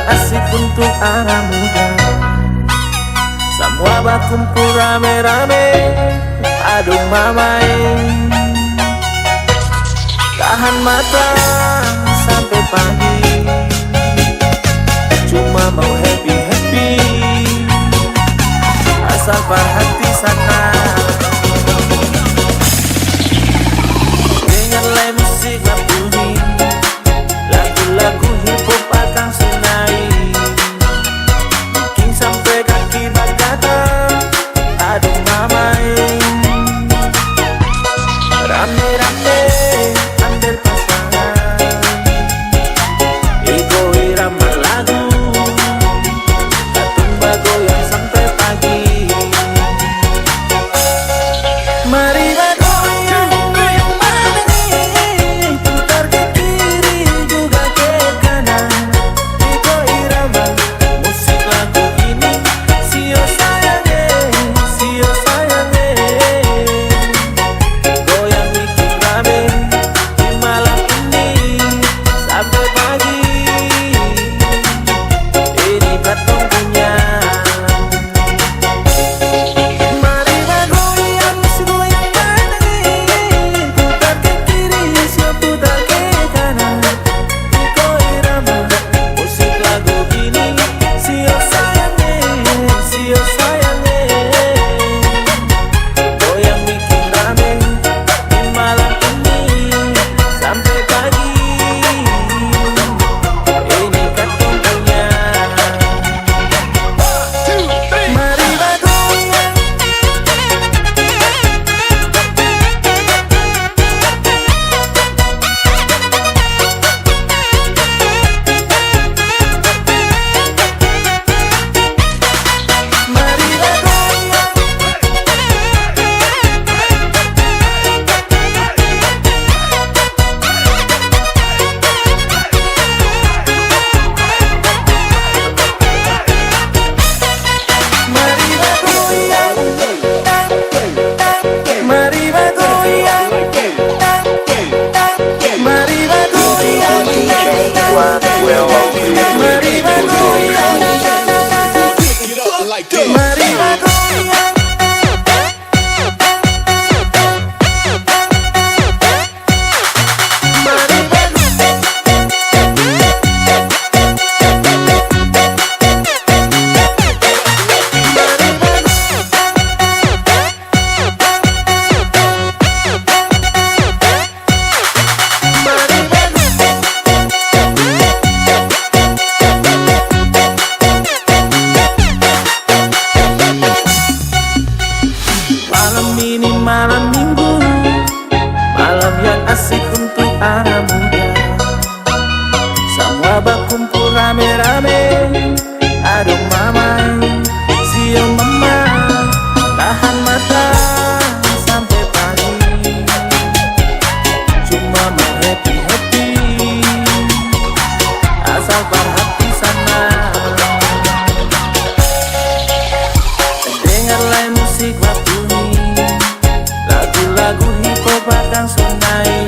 yang asik untuk anak muda. Semua berkumpul rame-rame, adung mamai. Tahan mata sampai pagi, cuma mau happy-happy, asal hati sana. Dengarlah musik bunyi, lagu-lagu hip hop akan sunai, bikin sampai kaki bergatal, aduh mamai. Rame-rame ambil pasangan, ego irama lagu, tumba goyang sampai pagi. Mari bergoyang, goyang mana nih, putar ke kiri juga ke kanan. Ego irama musik lagu ini, sio sayange, sio sayange. Goyang bikin rame di malam ini sampai pagi. Ini katong punya. Mari bergoyang, si goyang mana nih, putar ke kiri, sio putar ke kanan. Iko irama musik lagu ini, sio sayange, sio sayange. Goyang bikin rame di malam ini sampai pagi. Ini katong punya. Mari bergoyang, mari bergoyang. Mari bergoyang, mari bergoyang, mari bergoyang, mari bergoyang, mari bergoyang. Malam ini malam minggu, malam yang asik untuk anak muda. Semua berkumpul rame-rame, aduh mamai, sio mama, tahan mata sampai pagi, cuma mau happy-happy, asal hati sana. Dengarlah musik bunyi, lagu-lagu hip hop akan sunai,